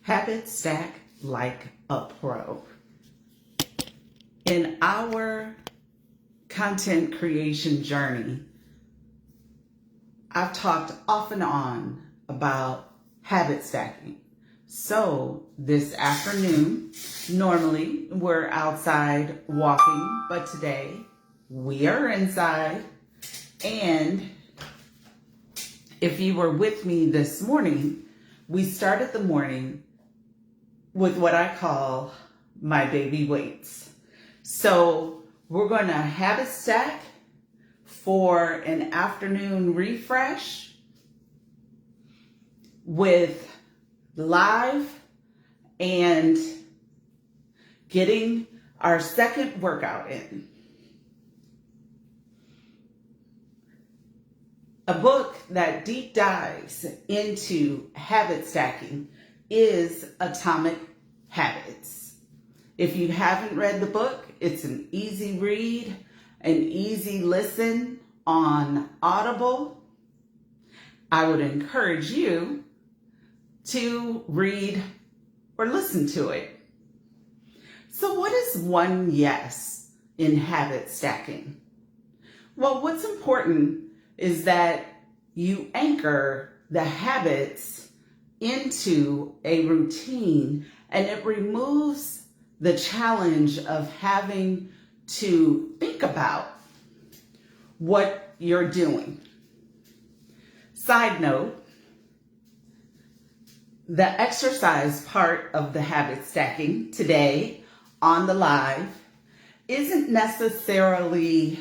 Habits stack like a pro. In our content creation journey, I've talked off and on about habit stacking. So this afternoon, normally we're outside walking, but today we are inside. And if you were with me this morning, we started the morning with what I call my baby weights. So we're going to habit stack for an afternoon refresh with live and getting our second workout in. A book that deep dives into habit stacking is Atomic Habits. If you haven't read the book, it's an easy read, an easy listen on Audible. I would encourage you to read or listen to it. So what is one yes in habit stacking? Well, what's important is that you anchor the habits into a routine, and it removes the challenge of having to think about what you're doing. Side note, the exercise part of the habit stacking today on the live isn't necessarily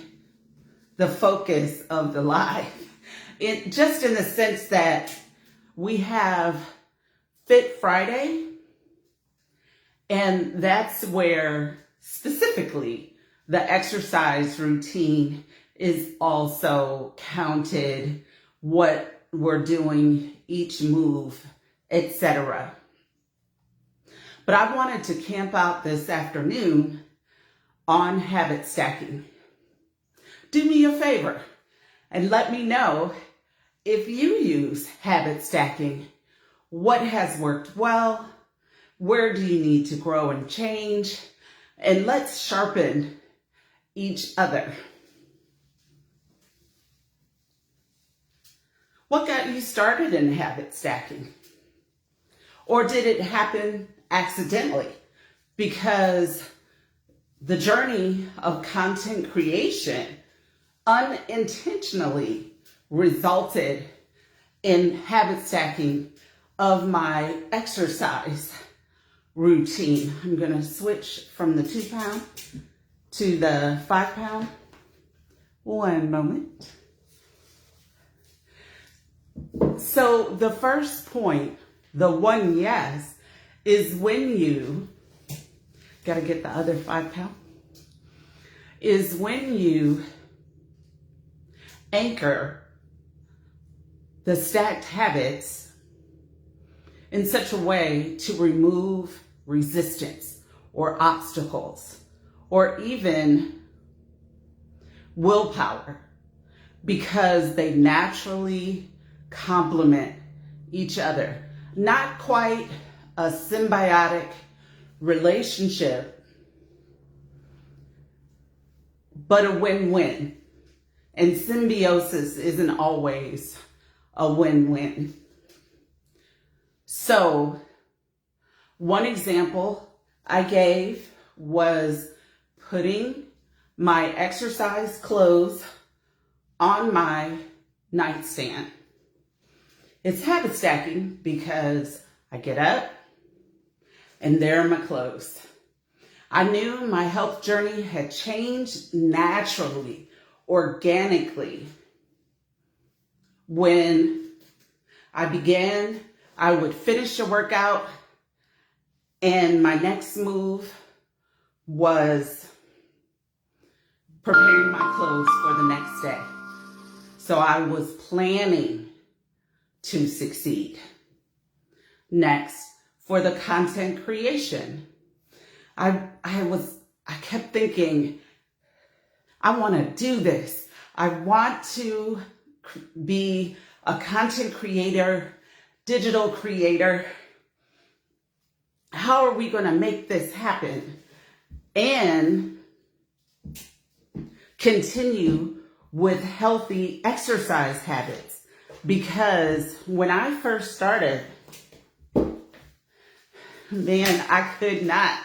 the focus of the live. Just in the sense that we have Fit Friday, and that's where specifically the exercise routine is also counted, what we're doing, each move, etc. But I wanted to camp out this afternoon on habit stacking. Do me a favor and let me know if you use habit stacking. What has worked well? Where do you need to grow and change? And let's sharpen each other. What got you started in habit stacking? Or did it happen accidentally? Because the journey of content creation unintentionally resulted in habit stacking of my exercise routine. I'm going to switch from the 2 pound to the 5 pound. One moment. So the first point, the one yes, is when you, got to get the other 5 pound, is when you anchor the stacked habits in such a way to remove resistance or obstacles or even willpower, because they naturally complement each other. Not quite a symbiotic relationship, but a win-win. And symbiosis isn't always a win-win. So one example I gave was putting my exercise clothes on my nightstand. It's habit stacking because I get up and there are my clothes. I knew my health journey had changed naturally, organically. When I began, I would finish a workout and my next move was preparing my clothes for the next day. So I was planning to succeed. Next, for the content creation, I kept thinking, I want to do this. I want to be a content creator, digital creator, how are we going to make this happen and continue with healthy exercise habits? Because when I first started, man, I could not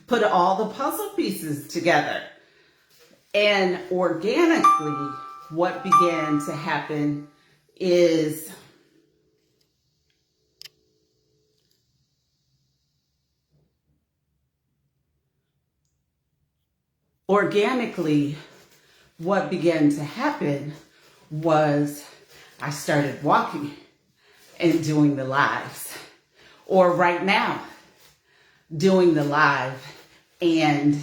put all the puzzle pieces together. And organically, what began to happen is I started walking and doing the lives. Or right now, doing the live and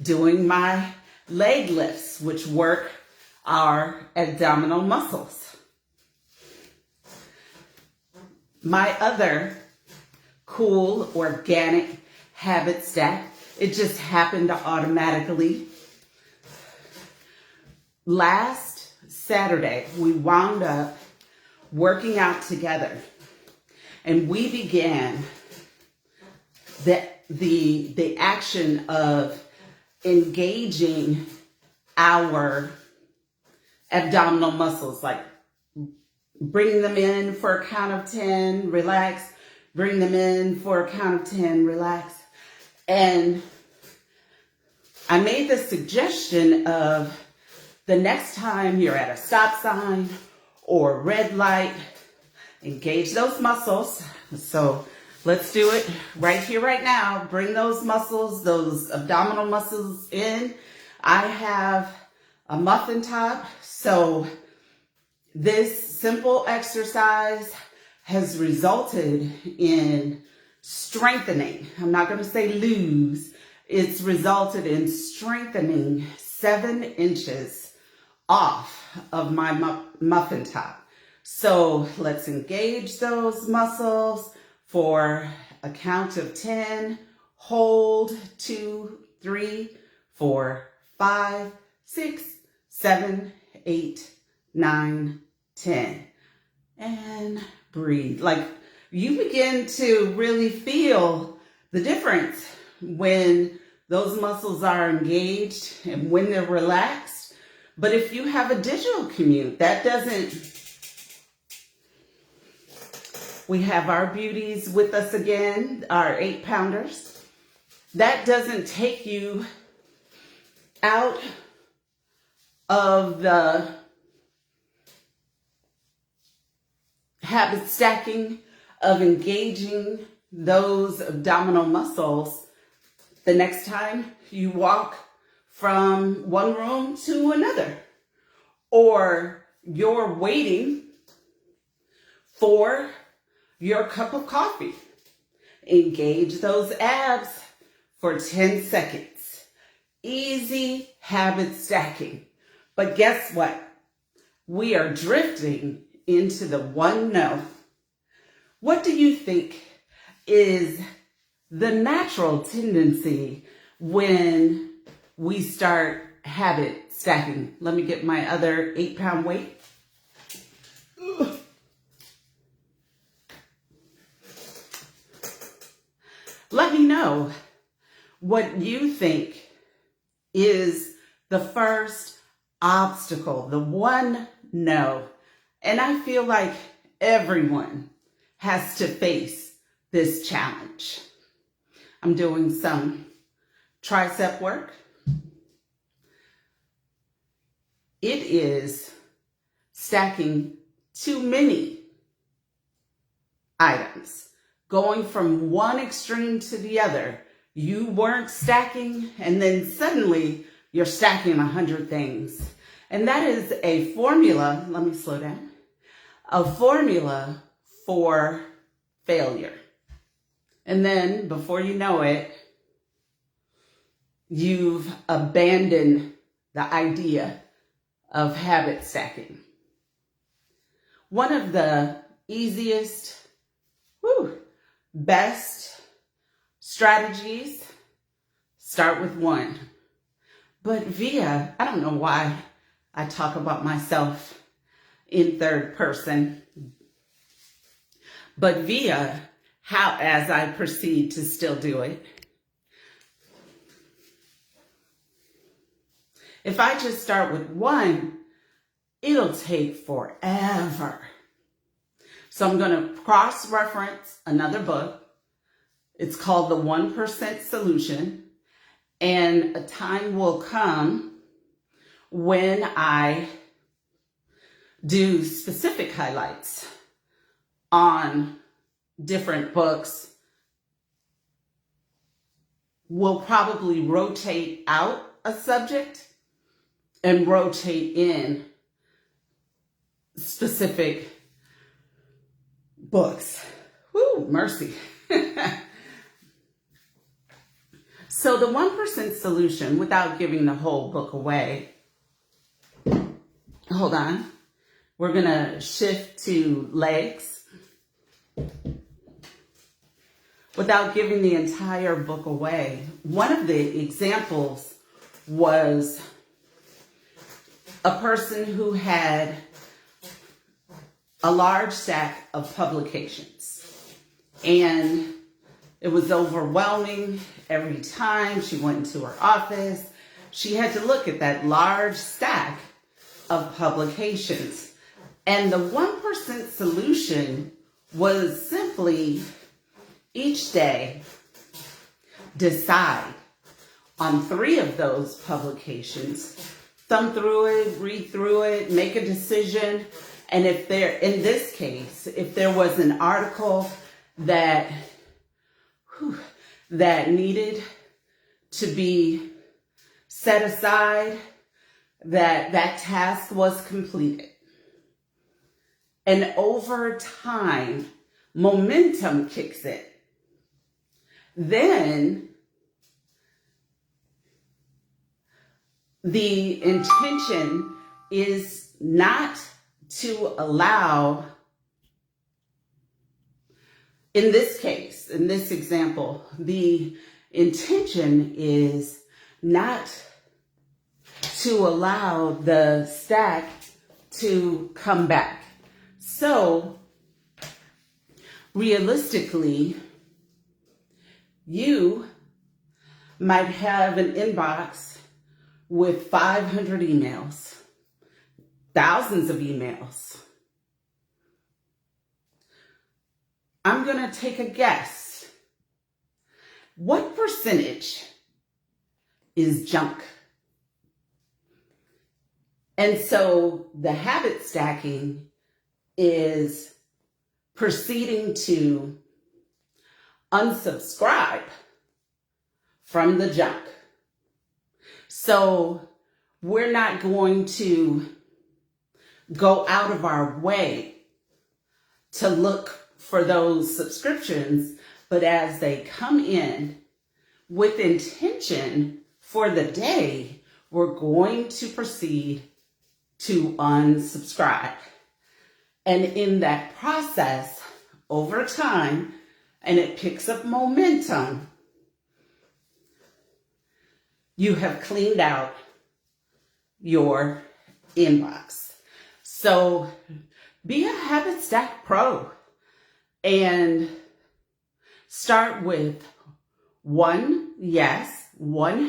doing my leg lifts, which work our abdominal muscles. My other cool organic habit stack, it just happened automatically. Last Saturday, we wound up working out together, and we began the action of engaging our abdominal muscles, like bring them in for a count of 10, relax, bring them in for a count of 10, relax. And I made the suggestion of the next time you're at a stop sign or red light, engage those muscles. So let's do it right here, right now. Bring those muscles, those abdominal muscles in. I have a muffin top, so this simple exercise has resulted in strengthening. I'm not going to say lose. It's resulted in strengthening 7 inches off of my muffin top. So let's engage those muscles for a count of 10. Hold 2, 3, 4, 5, 6, 7, 8, 9, 10. And breathe. Like, you begin to really feel the difference when those muscles are engaged and when they're relaxed. But if you have a digital commute, that doesn't... We have our beauties with us again, our 8-pounders. That doesn't take you out of the habit stacking of engaging those abdominal muscles the next time you walk from one room to another, or you're waiting for your cup of coffee. Engage those abs for 10 seconds. Easy habit stacking. But guess what? We are drifting into the one no. What do you think is the natural tendency when we start habit stacking? Let me get my other 8-pound weight. Let me know what you think is the first obstacle, the one no. And I feel like everyone has to face this challenge. I'm doing some tricep work. It is stacking too many items, going from one extreme to the other. You weren't stacking, and then suddenly you're stacking 100 things. And that is a formula, let me slow down, a formula for failure. And then before you know it, you've abandoned the idea of habit stacking. One of the easiest, best strategies, start with one. But Via, I don't know why I talk about myself in third person, But as I proceed to still do it, if I just start with one, it'll take forever. So I'm going to cross-reference another book. It's called The 1% Solution. And a time will come when I do specific highlights on different books. We'll probably rotate out a subject and rotate in specific books. Woo, mercy. So the 1% solution, without giving the whole book away, hold on. We're going to shift to legs. Without giving the entire book away, one of the examples was a person who had a large stack of publications, and it was overwhelming. Every time she went into her office, she had to look at that large stack of publications. And the 1% solution was simply each day decide on 3 of those publications, thumb through it, read through it, make a decision. And if in this case, if there was an article that needed to be set aside, that task was completed. And over time, momentum kicks in. Then the intention is not to allow, in this case, in this example, the intention is not to allow the stack to come back. So, realistically, you might have an inbox with 500 emails, thousands of emails. I'm going to take a guess. What percentage is junk? And so the habit stacking is proceeding to unsubscribe from the junk. So we're not going to go out of our way to look for those subscriptions, but as they come in with intention for the day, we're going to proceed to unsubscribe. And in that process, over time, and it picks up momentum, you have cleaned out your inbox. So be a habit stack pro and start with one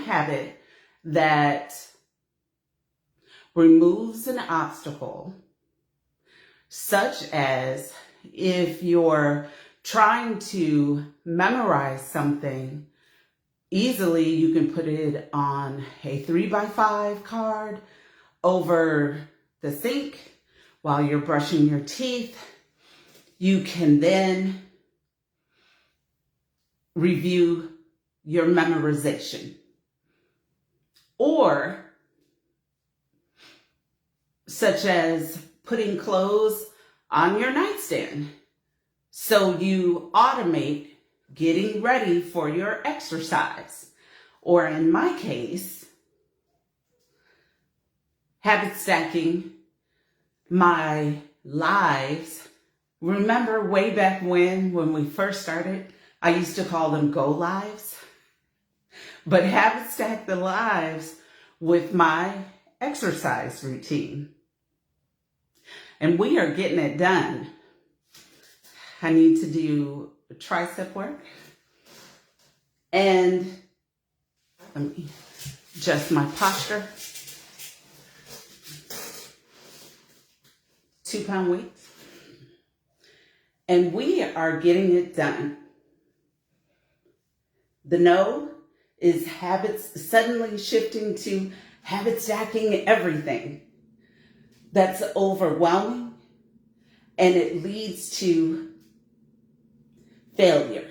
habit that removes an obstacle, such as if you're trying to memorize something, easily you can put it on a 3x5 card over the sink while you're brushing your teeth. You can then review your memorization. Or such as putting clothes on your nightstand so you automate getting ready for your exercise. Or in my case, habit stacking my lives. Remember way back when we first started, I used to call them go lives. But habit stack the lives with my exercise routine. And we are getting it done. I need to do tricep work. And let me adjust my posture. 2-pound weights. And we are getting it done. The no is habits, suddenly shifting to habit stacking everything. That's overwhelming, and it leads to failure.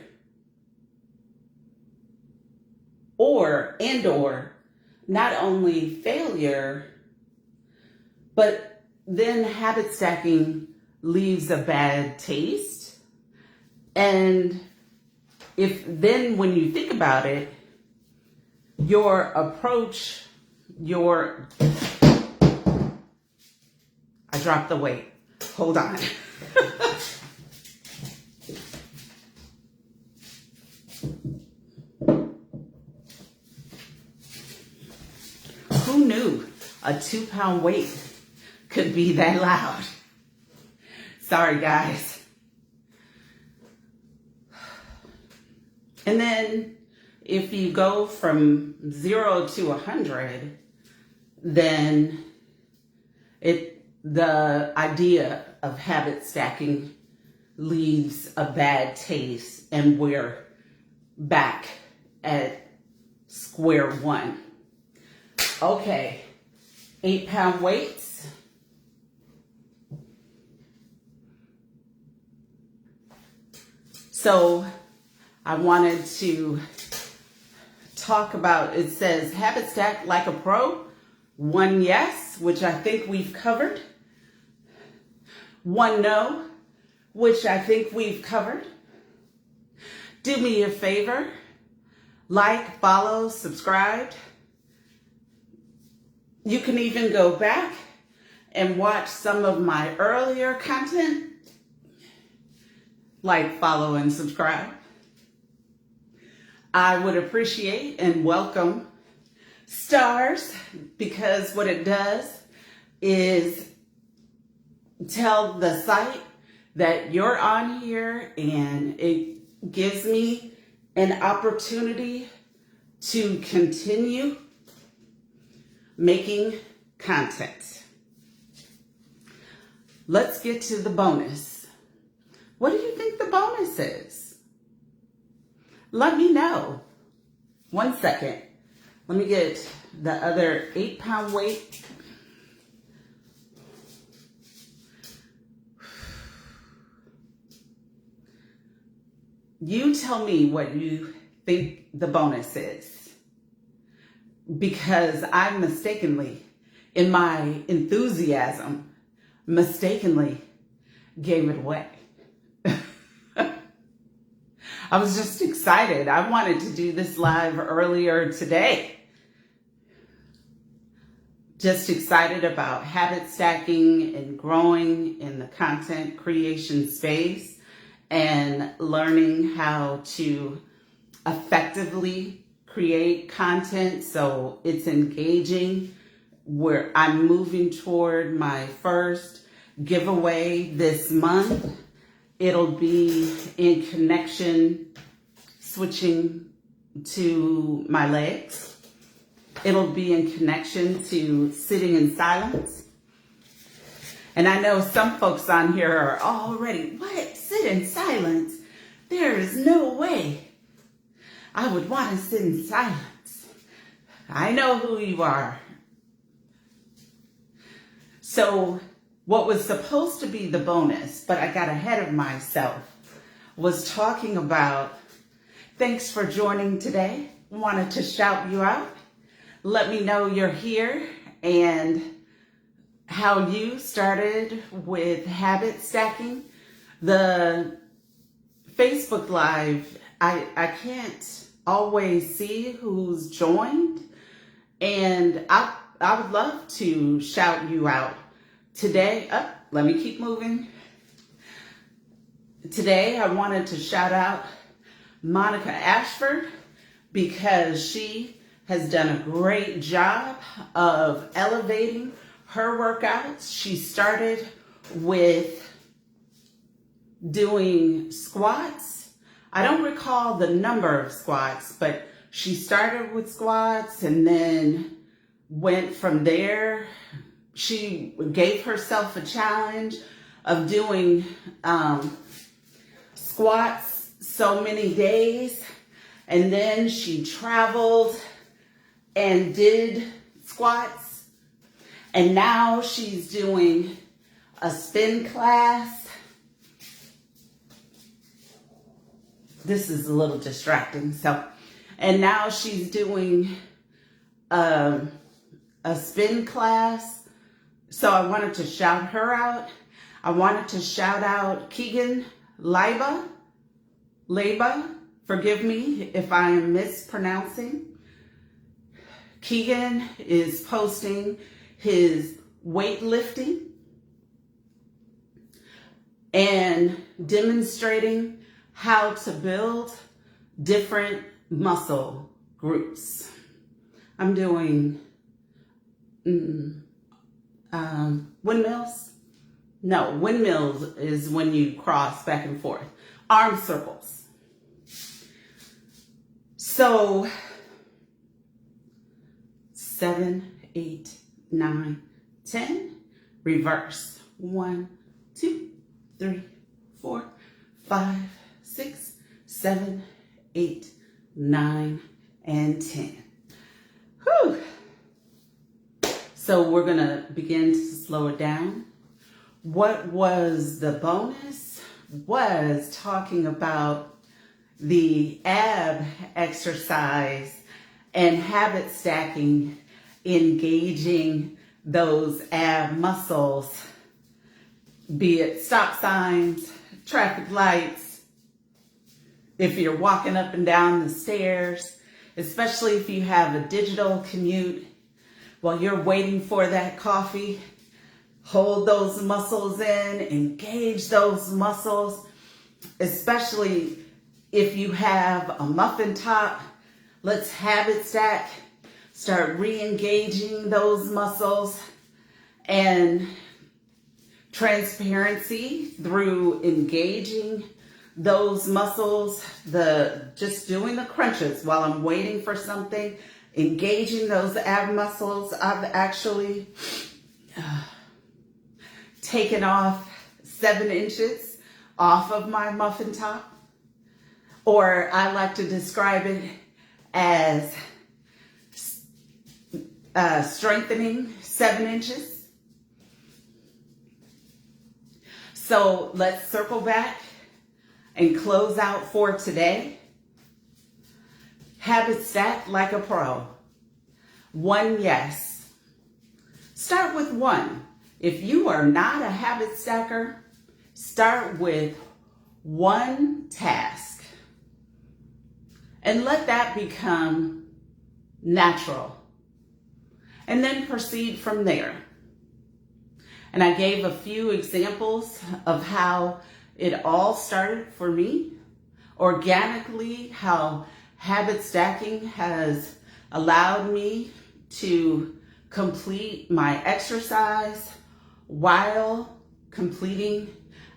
Or not only failure, but then habit stacking leaves a bad taste. And when you think about it, your approach, I dropped the weight. Hold on. Who knew a 2-pound weight could be that loud? Sorry, guys. And then if you go from 0 to 100, then the idea of habit stacking leaves a bad taste, and we're back at square one. Okay, 8-pound weights. So I wanted to talk about, it says habit stack like a pro. 1 yes, which I think we've covered. 1 no, which I think we've covered. Do me a favor, like, follow, subscribe. You can even go back and watch some of my earlier content. Like, follow, and subscribe. I would appreciate and welcome stars, because what it does is tell the site that you're on here, and it gives me an opportunity to continue making content. Let's get to the bonus. What do you think the bonus is? Let me know. 1 second. Let me get the other 8-pound weight. You tell me what you think the bonus is. Because I mistakenly, in my enthusiasm, gave it away. I was just excited. I wanted to do this live earlier today. Just excited about habit stacking and growing in the content creation space and learning how to effectively create content so it's engaging. Where I'm moving toward my first giveaway this month. It'll be in connection, switching to my legs. It'll be in connection to sitting in silence. And I know some folks on here are already, what? Sit in silence? There is no way I would want to sit in silence. I know who you are. So what was supposed to be the bonus, but I got ahead of myself, was talking about, thanks for joining today. Wanted to shout you out. Let me know you're here and how you started with habit stacking. The Facebook Live, I can't always see who's joined, and I would love to shout you out. Today, let me keep moving. Today, I wanted to shout out Monica Ashford because she has done a great job of elevating her workouts. She started with doing squats. I don't recall the number of squats, but she started with squats and then went from there. She gave herself a challenge of doing squats so many days, and then she traveled and did squats, and now she's doing a spin class. This is a little distracting. And now she's doing a spin class. So I wanted to shout her out. I wanted to shout out Keegan Laiba. Forgive me if I am mispronouncing. Keegan is posting his weightlifting and demonstrating how to build different muscle groups. I'm doing windmills. No, windmills is when you cross back and forth. Arm circles. So 7, 8, 9, 10. Reverse. 1, 2, 3, 4, 5, 6, 7, 8, 9, and 10. Whew. So we're going to begin to slow it down. What was the bonus? Was talking about the ab exercise and habit stacking, engaging those ab muscles, be it stop signs, traffic lights, if you're walking up and down the stairs, especially if you have a digital commute while you're waiting for that coffee. Hold those muscles in, engage those muscles, especially if you have a muffin top. Let's habit stack, start re-engaging those muscles, and transparency through engaging those muscles, just doing the crunches while I'm waiting for something, engaging those ab muscles. I've actually taken off 7 inches off of my muffin top, or I like to describe it as strengthening 7 inches. So let's circle back and close out for today. Habit stack like a pro. 1 yes. Start with 1. If you are not a habit stacker, start with 1 task and let that become natural, and then proceed from there. And I gave a few examples of how it all started for me organically, how habit stacking has allowed me to complete my exercise while completing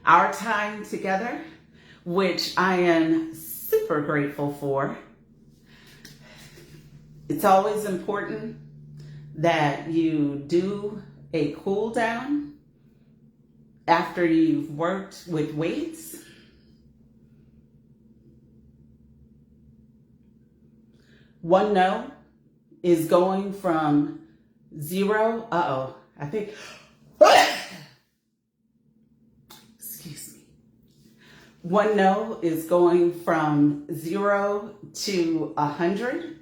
our time together, which I am super grateful for. It's always important that you do a cool down after you've worked with weights. One no is going from 0. Excuse me. 1 no is going from 0 to 100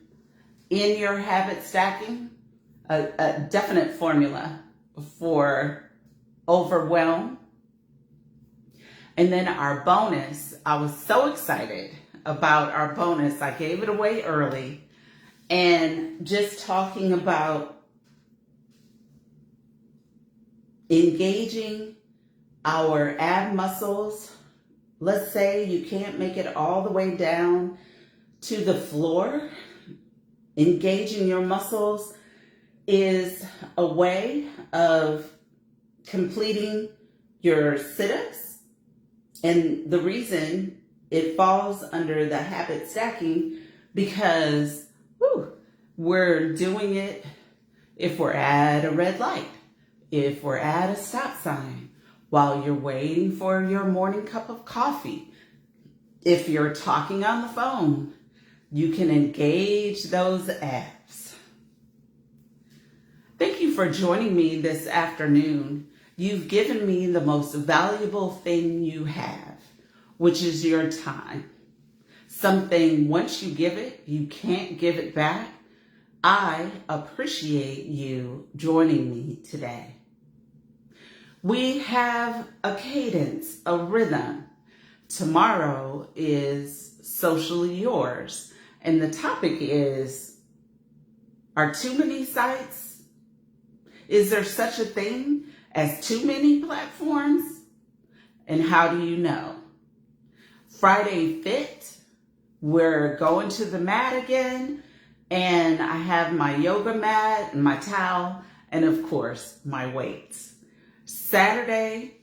in your habit stacking. A definite formula for overwhelm. And then our bonus, I was so excited about our bonus. I gave it away early, and just talking about engaging our ab muscles. Let's say you can't make it all the way down to the floor. Engaging your muscles is a way of completing your sit-ups, And the reason it falls under the habit stacking, because we're doing it if we're at a red light, if we're at a stop sign, while you're waiting for your morning cup of coffee, if you're talking on the phone, you can engage those apps. Thank you for joining me this afternoon. You've given me the most valuable thing you have, which is your time. Something, once you give it, you can't give it back. I appreciate you joining me today. We have a cadence, a rhythm. Tomorrow is Socially Yours, and the topic is, are too many sites? Is there such a thing as too many platforms? And how do you know? Friday Fit, we're going to the mat again, and I have my yoga mat and my towel, and of course, my weights. Saturday,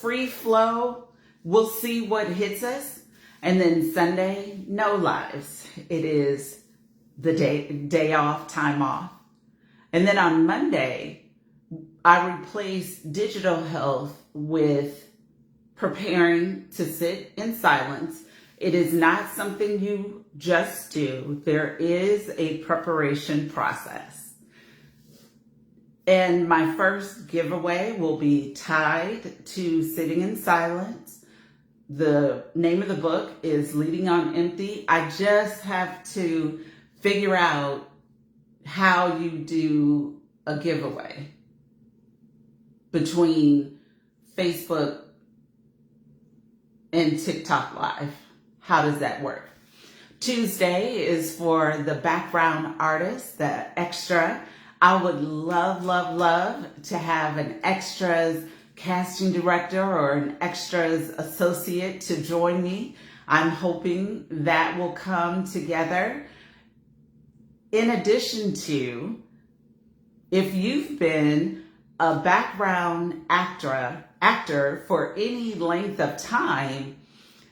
free flow, we'll see what hits us. And then Sunday, no lives. It is the day off, time off. And then on Monday, I replace digital health with preparing to sit in silence. It is not something you just do. There is a preparation process. And my first giveaway will be tied to sitting in silence. The name of the book is Leading on Empty. I just have to figure out how you do a giveaway between Facebook and TikTok Live. How does that work? Tuesday is for the background artist, the extra. I would love to have an extras casting director or an extras associate to join me. I'm hoping that will come together. In addition to, if you've been a background actor for any length of time,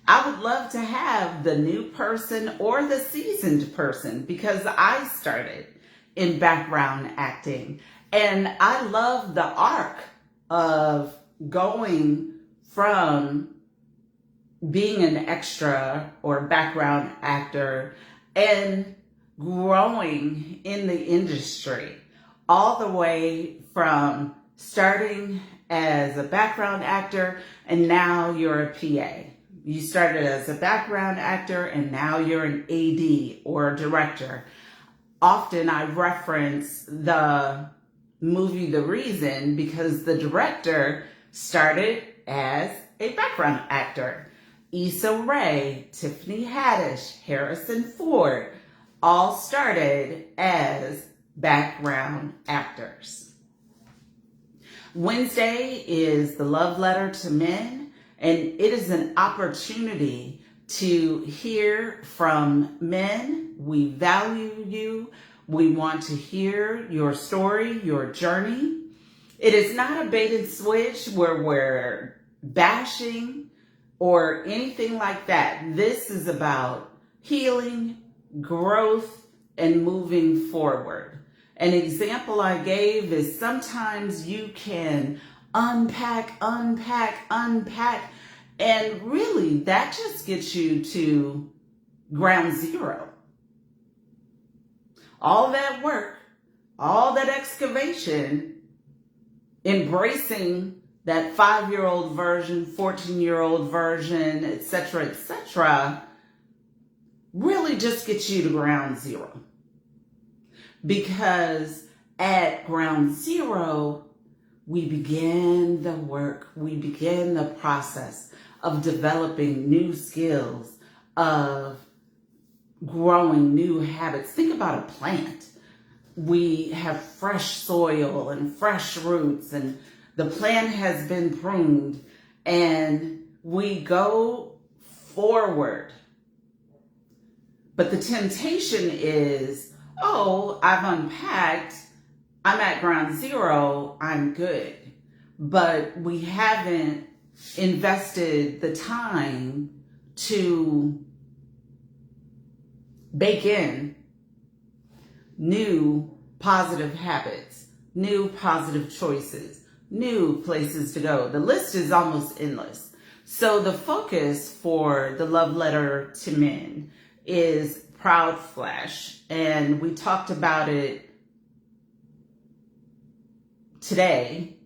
I would love to have the new person or the seasoned person, because I started in background acting. And I love the arc of going from being an extra or background actor and growing in the industry, all the way from starting as a background actor and now you're a PA. You started as a background actor and now you're an AD or a director. Often I reference the movie The Reason because the director started as a background actor. Issa Rae, Tiffany Haddish, Harrison Ford all started as background actors. Wednesday is the Love Letter to Men, and it is an opportunity to hear from men. We value you. We want to hear your story, your journey. It is not a bait and switch where we're bashing or anything like that. This is about healing, growth, and moving forward. An example I gave is sometimes you can unpack, and really that just gets you to ground zero. All that work, all that excavation, embracing that 5-year-old version, 14-year-old version, etc., really just gets you to ground zero. Because at ground zero, we begin the work, we begin the process of developing new skills, of growing new habits. Think about a plant. We have fresh soil and fresh roots, and the plant has been pruned, and we go forward. But the temptation is, oh, I've unpacked, I'm at ground zero, I'm good. but we haven't invested the time to bake in new positive habits, new positive choices, new places to go. The list is almost endless. So the focus for the love letter to men is Proud Flash, and we talked about it today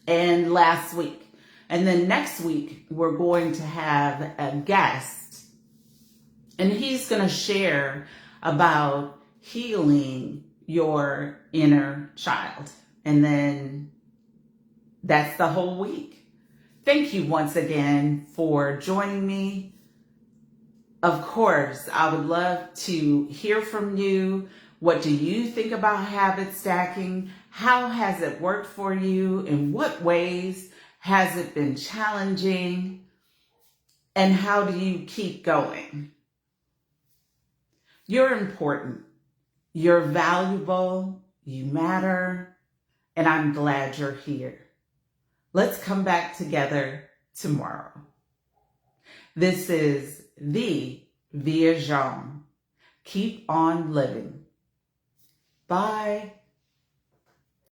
and last week. And then next week, we're going to have a guest, and he's going to share about healing your inner child. And then that's the whole week. Thank you once again for joining me. Of course, I would love to hear from you. What do you think about habit stacking? How has it worked for you? In what ways has it been challenging? And how do you keep going? You're important. You're valuable. You matter. And I'm glad you're here. Let's come back together tomorrow. This is TheVijaXiong. Keep on living. Bye.